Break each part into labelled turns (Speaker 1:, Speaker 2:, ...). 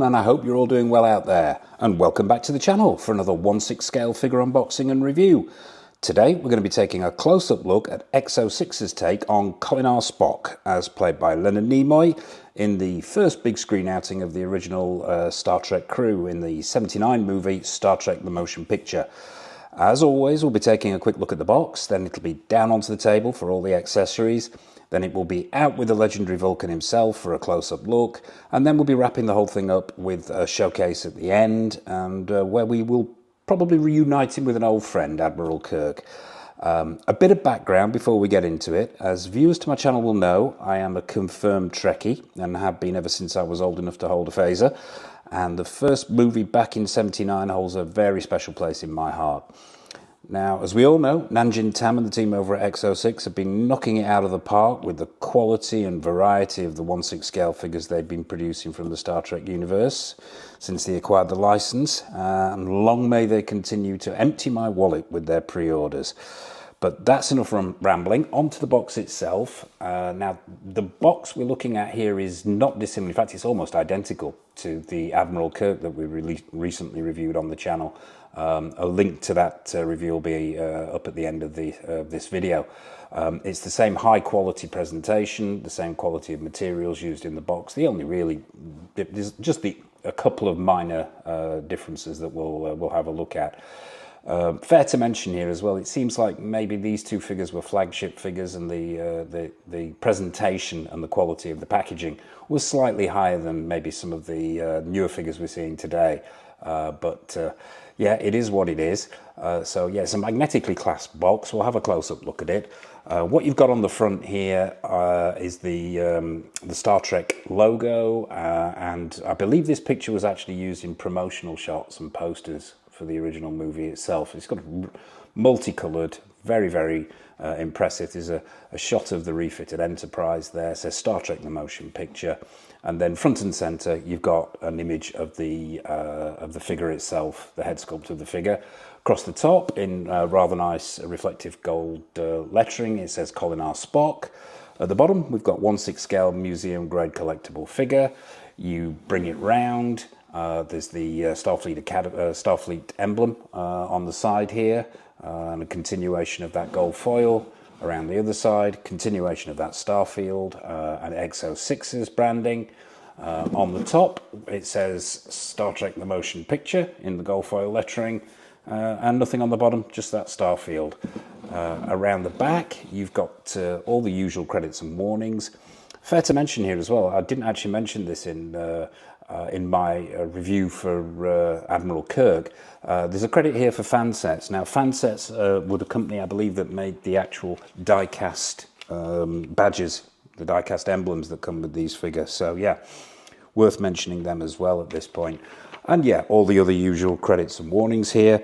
Speaker 1: And I hope you're all doing well out there, and welcome back to the channel for another 1/6 scale figure unboxing and review. Today we're going to be taking a close-up look at EXO-6's take on KOLINAHR Spock, as played by Leonard Nimoy in the first big screen outing of the original Star Trek crew in the '79 movie Star Trek the Motion Picture. As always, we'll be taking a quick look at the box, then it'll be down onto the table for all the accessories, then it will be out with the legendary Vulcan himself for a close-up look, and then we'll be wrapping the whole thing up with a showcase at the end, and where we will probably reunite him with an old friend, Admiral Kirk. A bit of background before we get into it. As viewers to my channel will know, I am a confirmed Trekkie, and have been ever since I was old enough to hold a phaser. And the first movie back in '79 holds a very special place in my heart. Now, as we all know, Nanjin Tam and the team over at EXO-6 have been knocking it out of the park with the quality and variety of the 1/6 scale figures they've been producing from the Star Trek universe since they acquired the license, and long may they continue to empty my wallet with their pre-orders. But that's enough rambling. Onto the box itself. Now, the box we're looking at here is not dissimilar. In fact, it's almost identical to the Admiral Kirk that we recently reviewed on the channel. A link to that review will be up at the end of this video. It's the same high quality presentation, the same quality of materials used in the box. The only really, there's just a couple of minor differences that we'll have a look at. Fair to mention here as well, it seems like maybe these two figures were flagship figures, and the presentation and the quality of the packaging was slightly higher than maybe some of the newer figures we're seeing today. Yeah, it is what it is. So yeah, it's a magnetically clasped box. We'll have a close-up look at it. What you've got on the front here is the Star Trek logo, and I believe this picture was actually used in promotional shots and posters for the original movie itself. It's got multicolored, very, very impressive. There's a shot of the refitted Enterprise there. It says Star Trek the Motion Picture, and then front and center you've got an image of the figure itself, the head sculpt of the figure. Across the top, in rather nice reflective gold lettering, it says KOLINAHR Spock. At the bottom, we've got 1/6 scale museum grade collectible figure. You bring it round. There's the Starfleet emblem on the side here, and a continuation of that gold foil around the other side, continuation of that Starfield and EXO-6's branding. On the top, it says Star Trek the Motion Picture in the gold foil lettering, and nothing on the bottom, just that Starfield. Around the back, you've got all the usual credits and warnings. Fair to mention here as well, I didn't actually mention this in my review for Admiral Kirk. There's a credit here for fan sets. Now, fan sets were the company, I believe, that made the actual die-cast badges, the die-cast emblems that come with these figures. So yeah, worth mentioning them as well at this point. And yeah, all the other usual credits and warnings here.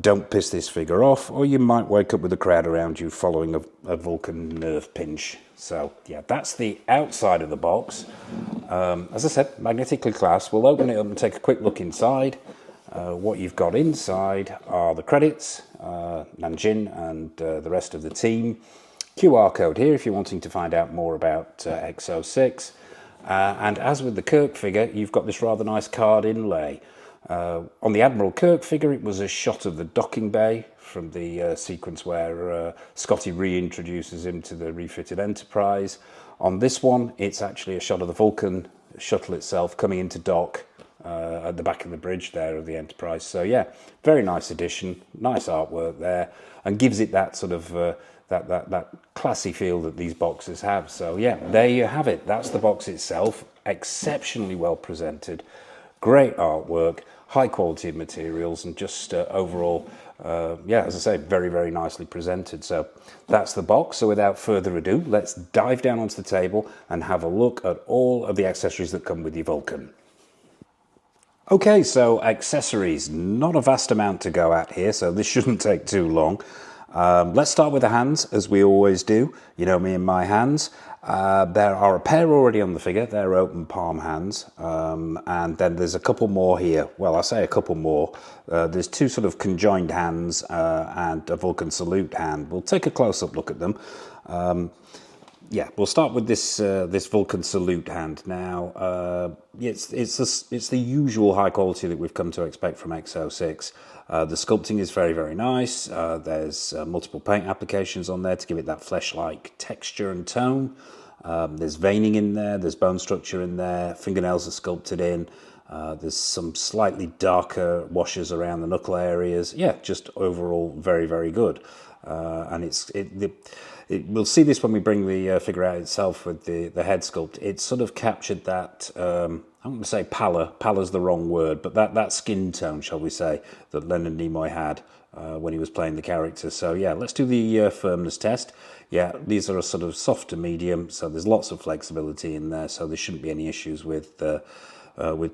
Speaker 1: Don't piss this figure off, or you might wake up with a crowd around you following a Vulcan nerve pinch. So yeah, that's the outside of the box. As I said, magnetically clasped. We'll open it up and take a quick look inside. What you've got inside are the credits, Nanjin and the rest of the team. QR code here if you're wanting to find out more about EXO-6. And as with the Kirk figure, you've got this rather nice card inlay. On the Admiral Kirk figure, it was a shot of the docking bay from the sequence where Scotty reintroduces him to the refitted Enterprise. On this one, it's actually a shot of the Vulcan shuttle itself coming into dock at the back of the bridge there of the Enterprise. So yeah, very nice addition, nice artwork there, and gives it that sort of that classy feel that these boxes have. So yeah, there you have it. That's the box itself. Exceptionally well presented, great artwork, high quality of materials, and just overall, yeah, as I say, very, very nicely presented. So that's the box. So without further ado, let's dive down onto the table and have a look at all of the accessories that come with your Vulcan. Okay, so accessories, not a vast amount to go at here, so this shouldn't take too long. Let's start with the hands, as we always do. You know me and my hands. There are a pair already on the figure. They're open palm hands. And then there's a couple more here. Well, I say a couple more. There's two sort of conjoined hands and a Vulcan salute hand. We'll take a close-up look at them. Yeah, we'll start with this this Vulcan salute hand. Now, it's the usual high quality that we've come to expect from EXO-6. The sculpting is very, very nice. There's multiple paint applications on there to give it that flesh-like texture and tone. There's veining in there, there's bone structure in there, fingernails are sculpted in. There's some slightly darker washes around the knuckle areas. Yeah, just overall very, very good. And we'll see this when we bring the figure out itself with the head sculpt. It's sort of captured that, I'm going to say pallor. Pallor's the wrong word, but that skin tone, shall we say, that Leonard Nimoy had when he was playing the character. So yeah, let's do the firmness test. Yeah, these are a sort of soft to medium, so there's lots of flexibility in there, so there shouldn't be any issues with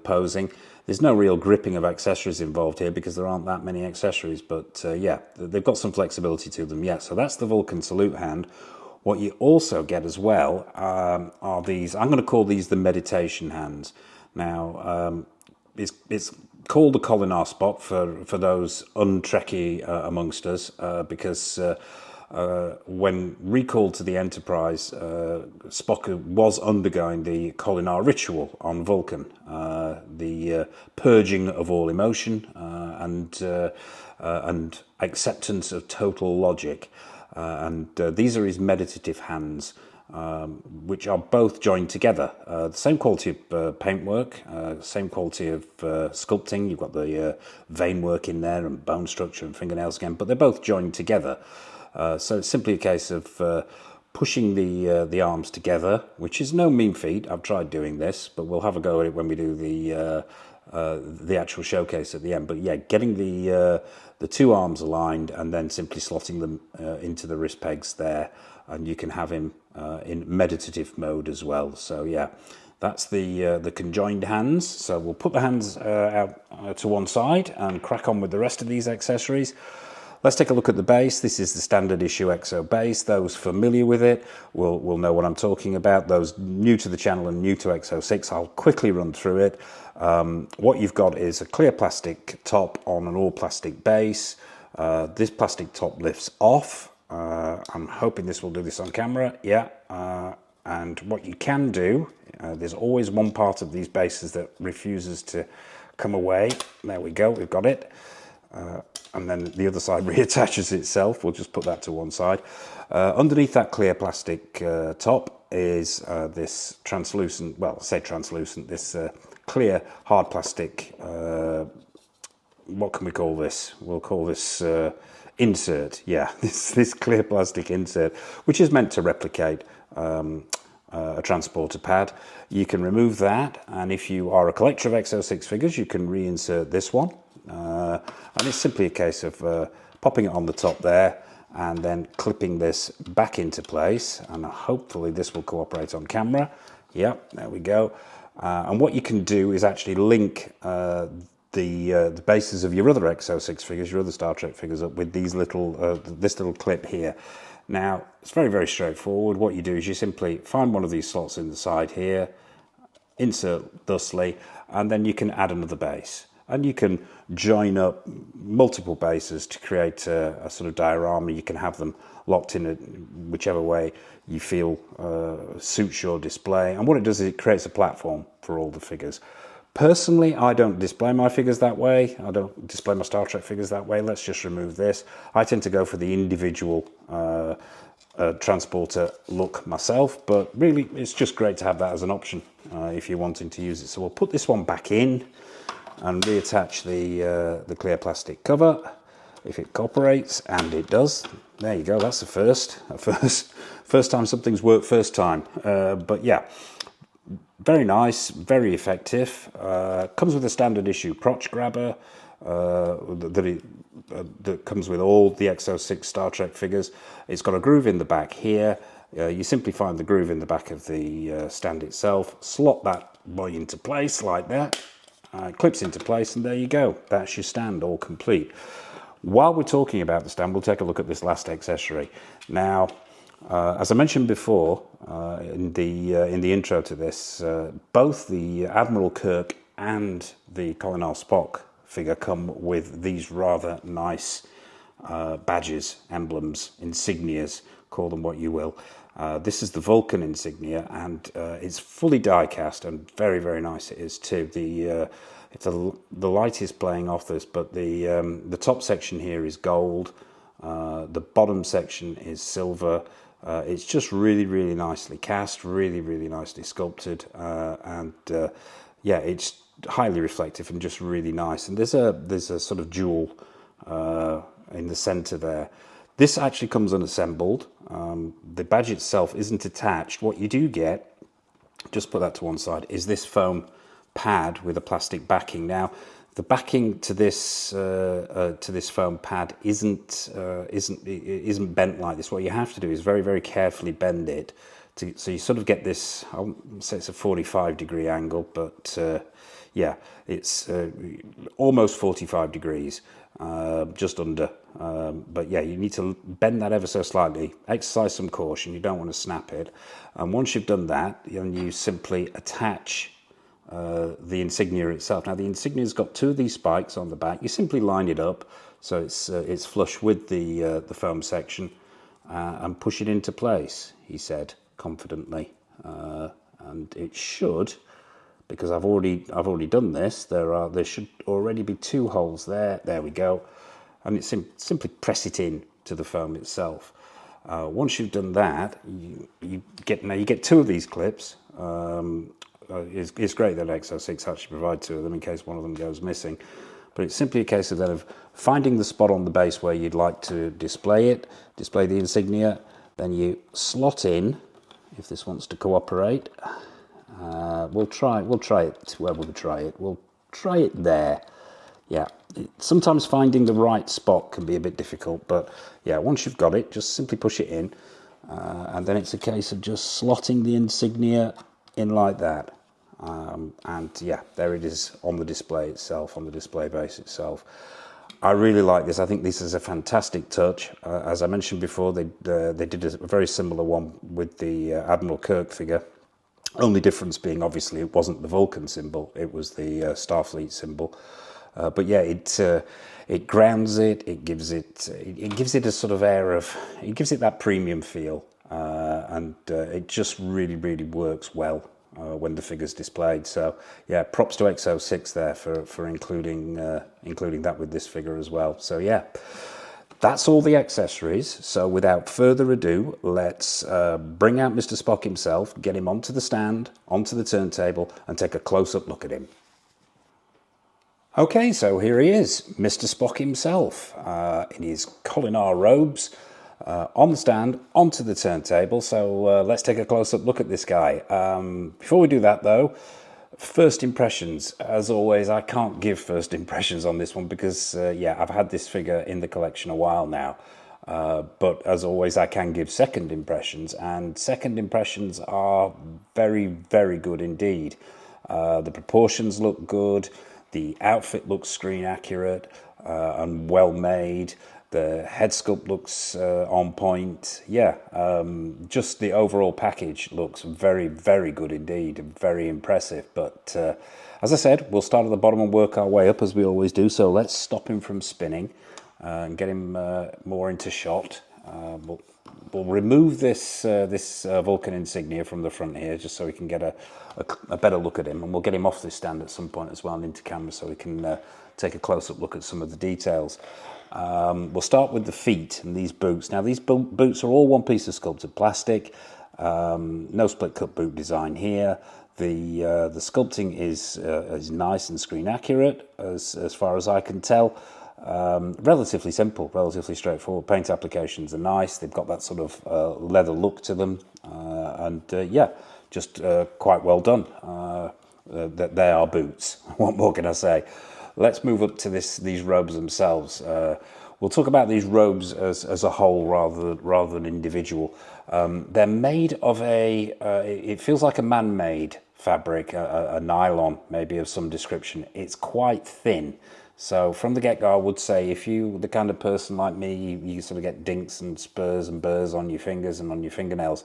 Speaker 1: posing. There's no real gripping of accessories involved here because there aren't that many accessories, but yeah, they've got some flexibility to them. Yeah, so that's the Vulcan salute hand. What you also get as well are these, I'm going to call these the meditation hands. Now, it's called the KOLINAHR Spock for those untrekkie amongst us, because when recalled to the Enterprise, Spock was undergoing the KOLINAHR ritual on Vulcan, the purging of all emotion and acceptance of total logic. And these are his meditative hands, which are both joined together. The same quality of paintwork, same quality of sculpting. You've got the vein work in there and bone structure and fingernails again, but they're both joined together. So it's simply a case of pushing the arms together, which is no mean feat. I've tried doing this, but we'll have a go at it when we do the actual showcase at the end. But yeah, getting the two arms aligned and then simply slotting them into the wrist pegs there, and you can have him in meditative mode as well. So yeah, that's the conjoined hands. So we'll put the hands out to one side and crack on with the rest of these accessories. Let's take a look at the base. This is the standard issue EXO base. Those familiar with it will know what I'm talking about. Those new to the channel and new to EXO-6, I'll quickly run through it. What you've got is a clear plastic top on an all plastic base. This plastic top lifts off. I'm hoping this will do this on camera. Yeah. And what you can do, there's always one part of these bases that refuses to come away. There we go, we've got it. And then the other side reattaches itself. We'll just put that to one side. Underneath that clear plastic top is this translucent, well, I say translucent, this clear hard plastic, what can we call this? We'll call this insert. Yeah, this clear plastic insert, which is meant to replicate a transporter pad. You can remove that, and if you are a collector of EXO-6 figures, you can reinsert this one. And it's simply a case of popping it on the top there and then clipping this back into place, and hopefully this will cooperate on camera. Yep, there we go. And what you can do is actually link the bases of your other EXO-6 figures, your other Star Trek figures, up with these little this little clip here. Now, it's very, very straightforward. What you do is you simply find one of these slots in the side here, insert thusly, and then you can add another base. And you can join up multiple bases to create a sort of diorama. You can have them locked in whichever way you feel suits your display. And what it does is it creates a platform for all the figures. Personally, I don't display my figures that way. I don't display my Star Trek figures that way. Let's just remove this. I tend to go for the individual transporter look myself, but really it's just great to have that as an option if you're wanting to use it. So we'll put this one back in and reattach the clear plastic cover if it cooperates, and it does. There you go, that's the first time something's worked first time. But yeah, very nice, very effective. Comes with a standard issue crotch grabber that comes with all the EXO-6 Star Trek figures. It's got a groove in the back here. You simply find the groove in the back of the stand itself, slot that boy into place like that. Clips into place, and there you go. That's your stand all complete. While we're talking about the stand, we'll take a look at this last accessory. Now, as I mentioned before in the intro to this, both the Admiral Kirk and the KOLINAHR Spock figure come with these rather nice badges, emblems, insignias, call them what you will. This is the Vulcan insignia, and it's fully die cast, and very, very nice it is too. If the light is playing off this, but the top section here is gold, the bottom section is silver. It's just really, really nicely cast, really, really nicely sculpted, and yeah, it's highly reflective and just really nice. And there's a sort of jewel in the center there. This actually comes unassembled. The badge itself isn't attached. What you do get, just put that to one side, is this foam pad with a plastic backing. Now, the backing to this foam pad isn't bent like this. What you have to do is very, very carefully bend it, so you sort of get this. I'll say it's a 45-degree angle, but yeah, it's almost 45 degrees, just under. But yeah, you need to bend that ever so slightly. Exercise some caution. You don't want to snap it. And once you've done that, then you simply attach the insignia itself. Now the insignia's got two of these spikes on the back. You simply line it up so it's flush with the foam section, and push it into place, he said confidently, and it should, because I've already done this. There should already be two holes there. There we go, and it's simply press it in to the foam itself. Once you've done that, you get two of these clips. It's great that EXO-6 actually provide two of them in case one of them goes missing. But it's simply a case of then of finding the spot on the base where you'd like to display the insignia. Then you slot in, if this wants to cooperate. We'll try it. Where will we try it? We'll try it there. Yeah, sometimes finding the right spot can be a bit difficult, but yeah, once you've got it, just simply push it in, and then it's a case of just slotting the insignia in like that. And yeah, there it is on the display itself, on the display base itself. I really like this. I think this is a fantastic touch. As I mentioned before, they did a very similar one with the Admiral Kirk figure. Only difference being, obviously, it wasn't the Vulcan symbol; it was the Starfleet symbol. But yeah, it grounds it. It gives it a sort of air of. It gives it that premium feel, and it just really, really works well when the figure's displayed. So yeah, props to EXO-6 there for including that with this figure as well. So yeah, that's all the accessories. So without further ado, let's bring out Mr. Spock himself, get him onto the stand, onto the turntable, and take a close-up look at him. Okay, so here he is, Mr. Spock himself, in his KOLINAHR robes, on the stand, onto the turntable. So let's take a close-up look at this guy. Before we do that, though, first impressions. As always, I can't give first impressions on this one because, yeah, I've had this figure in the collection a while now. But as always, I can give second impressions, and second impressions are very, very good indeed. The proportions look good. The outfit looks screen accurate and well made. The head sculpt looks on point. Yeah, just the overall package looks very, very good indeed, and very impressive. But as I said, we'll start at the bottom and work our way up as we always do. So let's stop him from spinning and get him more into shot. We'll remove this Vulcan insignia from the front here, just so we can get a better look at him, and we'll get him off this stand at some point as well and into camera, so we can take a close-up look at some of the details. We'll start with the feet and these boots. Now these boots are all one piece of sculpted plastic. No split cut boot design here. The sculpting is nice and screen accurate as far as I can tell. Relatively simple, relatively straightforward. Paint applications are nice. They've got that sort of leather look to them, and yeah, just quite well done. That they are boots. What more can I say? Let's move up to these robes themselves. We'll talk about these robes as a whole rather than individual. They're made of it feels like a man-made fabric, a nylon maybe of some description. It's quite thin. So from the get-go, I would say if you the kind of person like me, you sort of get dinks and spurs and burrs on your fingers and on your fingernails.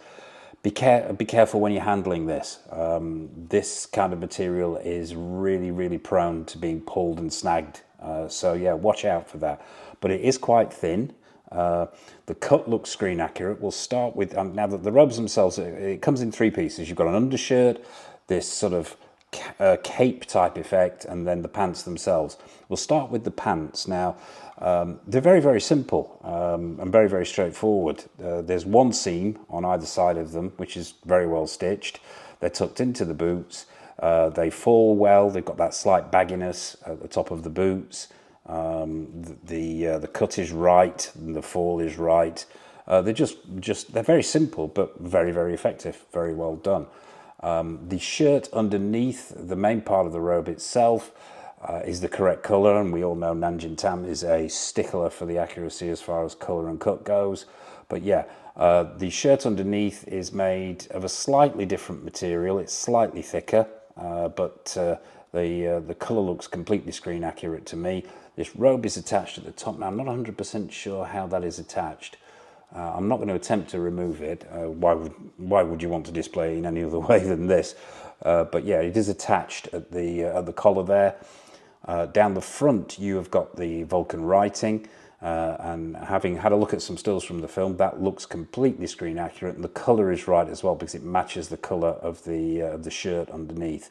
Speaker 1: Be careful when you're handling this. This kind of material is really, really prone to being pulled and snagged. So yeah, watch out for that. But it is quite thin. The cut looks screen accurate. We'll start with, now that the robes themselves, it comes in three pieces. You've got an undershirt, this sort of cape type effect, and then the pants themselves. We'll start with the pants. Now, they're very, very simple and very, very straightforward. There's one seam on either side of them, which is very well stitched. They're tucked into the boots. They fall well. They've got that slight bagginess at the top of the boots. The cut is right and the fall is right. They're very simple but very, very effective. Very well done. The shirt underneath, the main part of the robe itself, is the correct colour, and we all know Nanjing Tam is a stickler for the accuracy as far as colour and cut goes. But yeah, the shirt underneath is made of a slightly different material. It's slightly thicker, but the colour looks completely screen accurate to me. This robe is attached at the top. Now, I'm not 100% sure how that is attached. I'm not going to attempt to remove it. Why would you want to display it in any other way than this? But yeah, it is attached at the collar there. Down the front, you have got the Vulcan writing, and having had a look at some stills from the film, that looks completely screen accurate, and the colour is right as well because it matches the colour of the shirt underneath.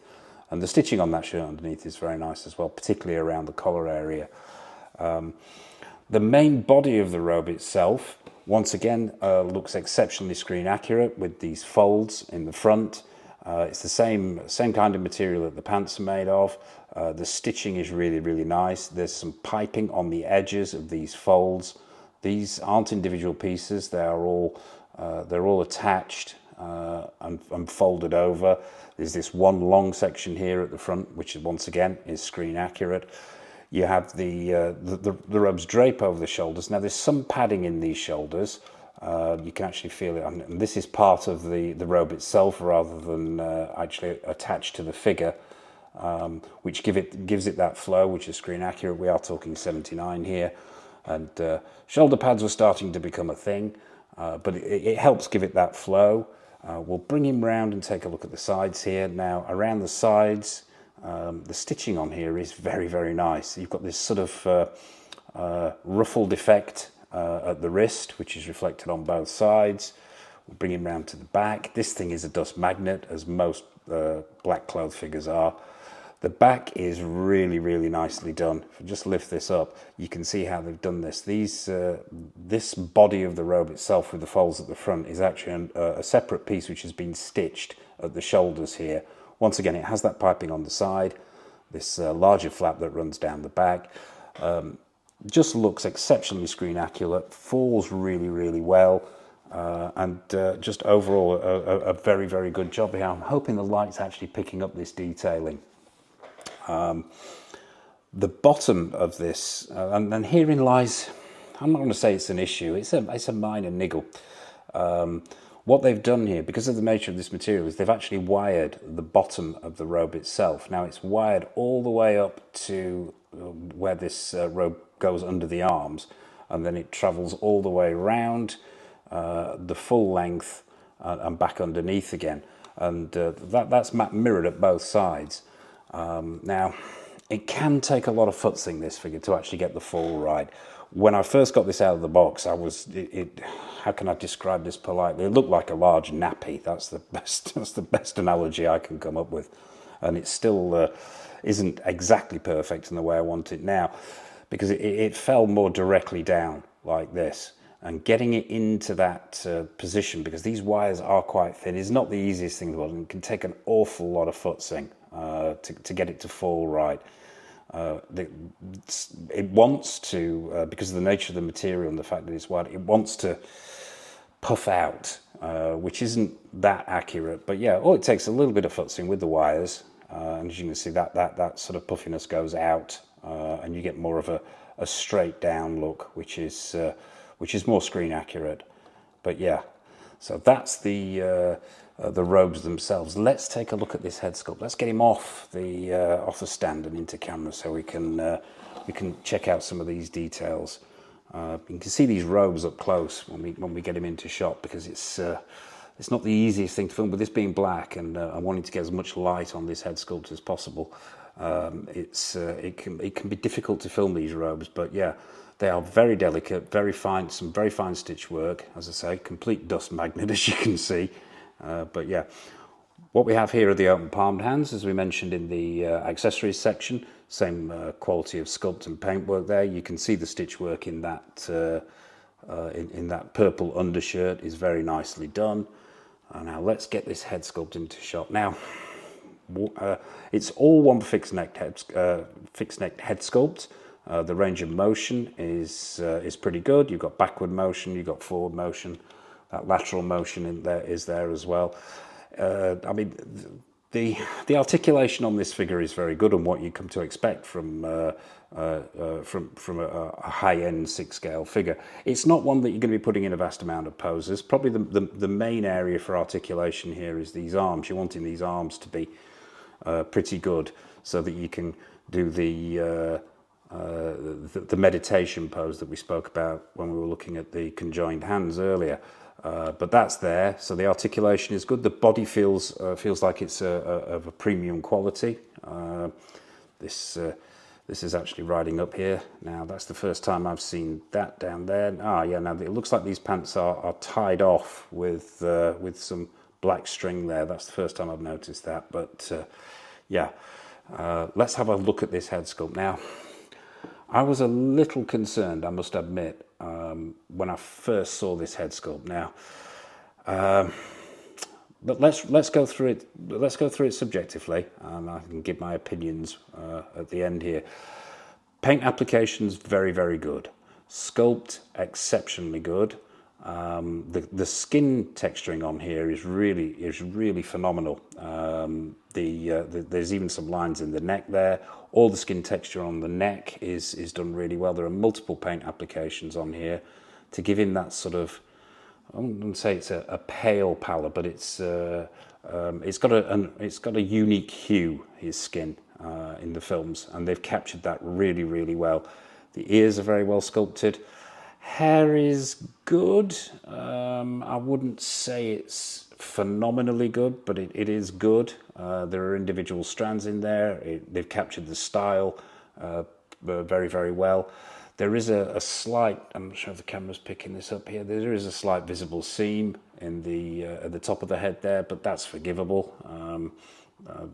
Speaker 1: And the stitching on that shirt underneath is very nice as well, particularly around the collar area. The main body of the robe itself, once again, looks exceptionally screen accurate with these folds in the front. It's the same kind of material that the pants are made of. The stitching is really, really nice. There's some piping on the edges of these folds. These aren't individual pieces. They're all attached and folded over. There's this one long section here at the front, which once again is screen accurate. You have the robe's drape over the shoulders. Now there's some padding in these shoulders. You can actually feel it, and this is part of the robe itself rather than actually attached to the figure, which gives it that flow, which is screen accurate. We are talking 79 here, and shoulder pads were starting to become a thing, but it helps give it that flow. We'll bring him round and take a look at the sides here. Now around the sides, the stitching on here is very, very nice. You've got this sort of ruffled effect at the wrist, which is reflected on both sides. We'll bring him round to the back. This thing is a dust magnet, as most black cloth figures are. The back is really, really nicely done. If I just lift this up, you can see how they've done this. This body of the robe itself with the folds at the front is actually a separate piece which has been stitched at the shoulders here. Once again, it has that piping on the side, this larger flap that runs down the back. Just looks exceptionally screen accurate, falls really, really well, and just overall a very, very good job here. I'm hoping the light's actually picking up this detailing. The bottom of this, and herein lies, I'm not going to say it's an issue, it's a minor niggle. What they've done here, because of the nature of this material, is they've actually wired the bottom of the robe itself. Now it's wired all the way up to where this robe goes under the arms, and then it travels all the way around the full length and back underneath again. And that's mirrored at both sides. Now, it can take a lot of futzing, this figure, to actually get the fall right. When I first got this out of the box, how can I describe this politely? It looked like a large nappy. That's the best analogy I can come up with. And it still isn't exactly perfect in the way I want it now, because it fell more directly down like this. And getting it into that position, because these wires are quite thin, is not the easiest thing in the world, and it can take an awful lot of futzing to get it to fall right. It wants to, because of the nature of the material and the fact that it's wide, it wants to puff out, which isn't that accurate. But yeah, it takes a little bit of futzing with the wires, and as you can see, that sort of puffiness goes out, and you get more of a straight down look, which is more screen accurate. But yeah, so that's the the robes themselves. Let's take a look at this head sculpt. Let's get him off the stand and into camera so we can check out some of these details. You can see these robes up close when we get him into shot, because it's not the easiest thing to film, but this being black and I wanting to get as much light on this head sculpt as possible. It can be difficult to film these robes, but yeah, they are very delicate, very fine, some very fine stitch work. As I say, complete dust magnet, as you can see. But yeah, what we have here are the open palmed hands, as we mentioned in the accessories section. Same quality of sculpt and paintwork there. You can see the stitch work in that in that purple undershirt is very nicely done. Now let's get this head sculpt into shot. Now it's all one fixed neck head sculpt. The range of motion is pretty good. You've got backward motion, you've got forward motion. That lateral motion in there is there as well. I mean, the articulation on this figure is very good, and what you come to expect from a high-end 6-scale figure. It's not one that you're going to be putting in a vast amount of poses. Probably the main area for articulation here is these arms. You're wanting these arms to be pretty good so that you can do the meditation pose that we spoke about when we were looking at the conjoined hands earlier. But that's there, so the articulation is good. The body feels like it's of a premium quality. This is actually riding up here. Now that's the first time I've seen that down there. Ah, yeah. Now it looks like these pants are tied off with some black string there. That's the first time I've noticed that. But yeah, let's have a look at this head sculpt now. I was a little concerned, I must admit, when I first saw this head sculpt. Now, but let's go through it. Let's go through it subjectively, and I can give my opinions at the end here. Paint applications very, very good. Sculpt exceptionally good. The skin texturing on here is really phenomenal. There's even some lines in the neck there. All the skin texture on the neck is done really well. There are multiple paint applications on here to give him that sort of, I wouldn't say it's a pale pallor, but it's got a unique hue, his skin, in the films, and they've captured that really well. The ears are very well sculpted. Hair is good. I wouldn't say it's phenomenally good, but it is good. There are individual strands in there. They've captured the style very well. There is a slight, I'm not sure if the camera's picking this up here, there is a slight visible seam in at the top of the head there, but that's forgivable.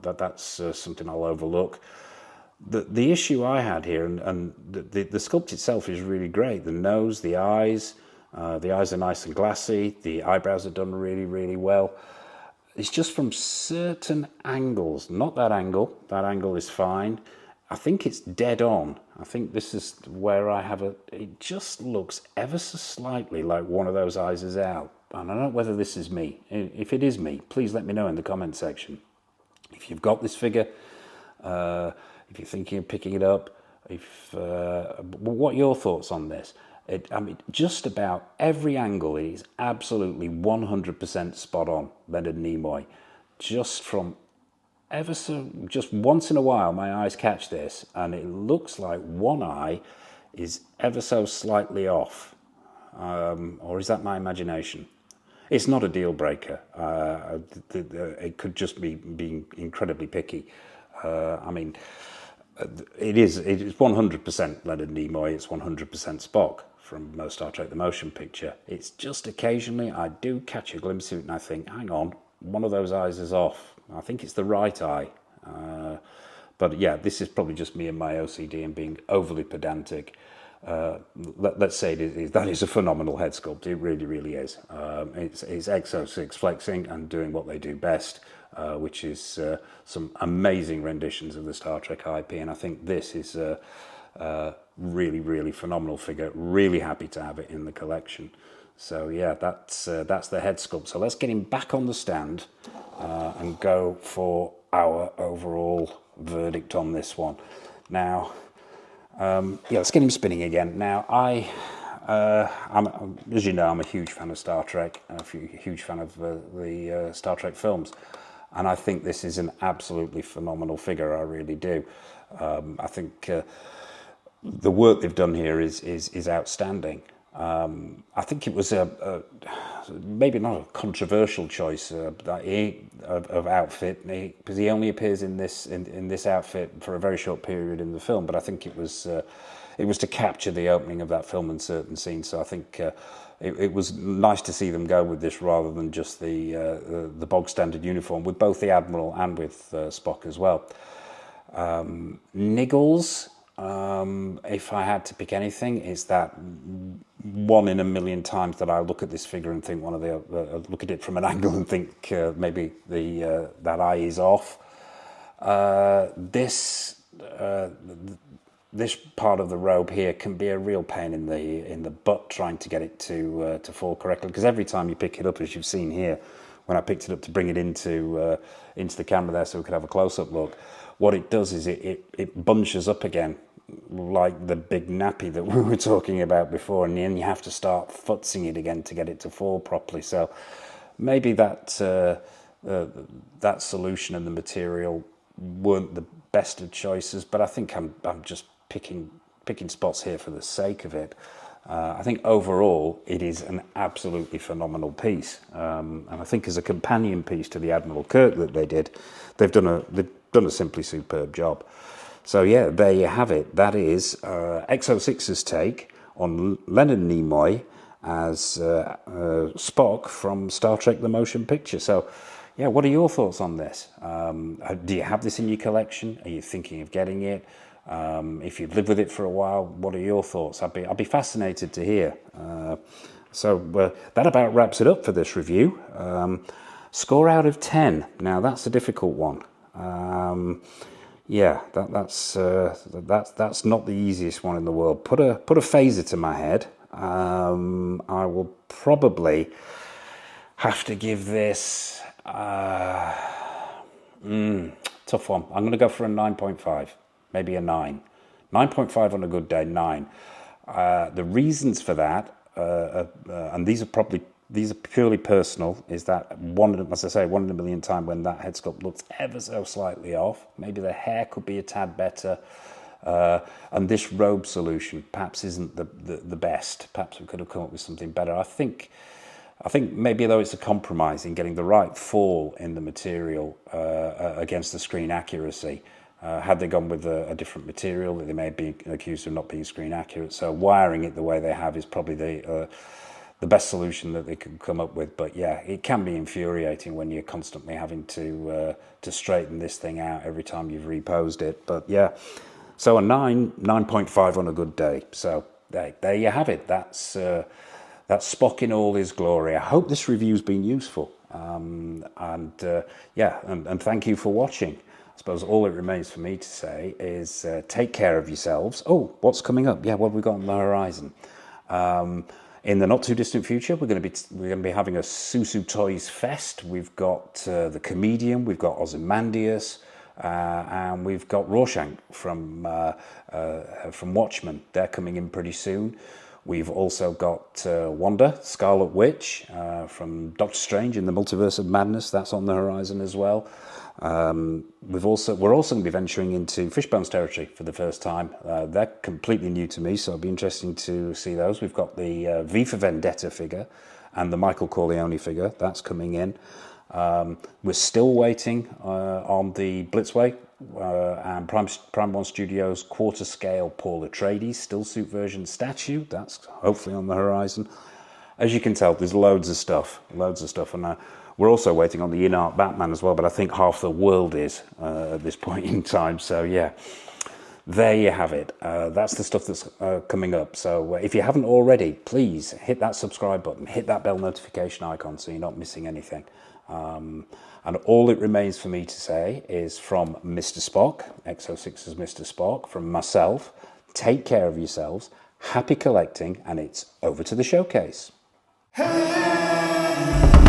Speaker 1: That's something I'll overlook. The issue I had here, and the sculpt itself is really great. The nose, the eyes are nice and glassy. The eyebrows are done really well. It's just from certain angles, not that angle. That angle is fine. I think it's dead on. I think this is where I have it just looks ever so slightly like one of those eyes is out. And I don't know whether this is me. If it is me, please let me know in the comment section. If you've got this figure, if you're thinking of picking it up, what are your thoughts on this? I mean, just about every angle is absolutely 100% spot on, Leonard Nimoy. Just once in a while, my eyes catch this, and it looks like one eye is ever so slightly off. Or is that my imagination? It's not a deal breaker. It could just be being incredibly picky. I mean, it is 100% Leonard Nimoy. It's 100% Spock from Star Trek the Motion Picture. It's just occasionally I do catch a glimpse of it and I think, hang on, one of those eyes is off. I think it's the right eye. But yeah, this is probably just me and my OCD and being overly pedantic. Let's say that is a phenomenal head sculpt. It really is. It's EXO-6 flexing and doing what they do best, which is some amazing renditions of the Star Trek IP. And I think this is a really phenomenal figure. Really happy to have it in the collection. So yeah, that's the head sculpt. So let's get him back on the stand and go for our overall verdict on this one. Now, yeah, let's get him spinning again. Now, As you know, I'm a huge fan of Star Trek, and a huge fan of the Star Trek films. And I think this is an absolutely phenomenal figure, I really do. I think the work they've done here is outstanding. I think it was maybe not a controversial choice of outfit, because he only appears in this outfit for a very short period in the film. But I think it was to capture the opening of that film in certain scenes. So I think it was nice to see them go with this rather than just the bog standard uniform with both the Admiral and with Spock as well. Niggles. If I had to pick anything, is that 1 in a million times that I look at this figure and think look at it from an angle and think maybe that eye is off. This part of the robe here can be a real pain in the butt trying to get it to fall correctly, because every time you pick it up, as you've seen here, when I picked it up to bring it into the camera there so we could have a close-up look, what it does is it bunches up again, like the big nappy that we were talking about before, and then you have to start futzing it again to get it to fall properly. So maybe that solution and the material weren't the best of choices, but I think I'm just picking spots here for the sake of it. I think overall it is an absolutely phenomenal piece, and I think as a companion piece to the Admiral Kirk that they did, they've done a simply superb job. So yeah, there you have it. That is EXO-6's take on Leonard Nimoy as Spock from Star Trek: The Motion Picture. So yeah, what are your thoughts on this? Do you have this in your collection? Are you thinking of getting it? If you've lived with it for a while, what are your thoughts? I'd be fascinated to hear. So that about wraps it up for this review. Score out of 10. Now that's a difficult one. Yeah, that's not the easiest one in the world. Put a phaser to my head. I will probably have to give this tough one. I'm going to go for a 9.5, maybe a 9. 9.5 on a good day, 9. The reasons for that, and these are purely personal, is that as I say, 1 in a million time when that head sculpt looks ever so slightly off. Maybe the hair could be a tad better. And this robe solution perhaps isn't the best. Perhaps we could have come up with something better. I think maybe though it's a compromise in getting the right fall in the material against the screen accuracy. Had they gone with a different material, they may be accused of not being screen accurate. So wiring it the way they have is probably the best solution that they could come up with. But yeah, it can be infuriating when you're constantly having to straighten this thing out every time you've reposed it. But yeah, so a 9.5 on a good day. So there you have it. That's Spock in all his glory. I hope this review's been useful. And thank you for watching. I suppose all it remains for me to say is take care of yourselves. Oh, what's coming up? Yeah, what have we got on the horizon? In the not too distant future, we're going to be having a Susu Toys Fest. We've got the Comedian, we've got Ozymandias, and we've got Rorschach from Watchmen. They're coming in pretty soon. We've also got Wanda, Scarlet Witch, from Doctor Strange in the Multiverse of Madness. That's on the horizon as well. We're also going to be venturing into Fishbones territory for the first time. They're completely new to me, so it'll be interesting to see those. We've got the V for Vendetta figure and the Michael Corleone figure. That's coming in. We're still waiting on the Blitzway and Prime One Studios quarter scale Paul Atreides still suit version statue. That's hopefully on the horizon. As you can tell, there's loads of stuff, and we're also waiting on the in-art Batman as well, but I think half the world is at this point in time. So yeah, there you have it. That's the stuff that's coming up. So if you haven't already, please hit that subscribe button, hit that bell notification icon so you're not missing anything. And all it remains for me to say is from Mr Spock, EXO-6's Mr Spock, from myself, take care of yourselves, happy collecting, and it's over to the showcase. Hey!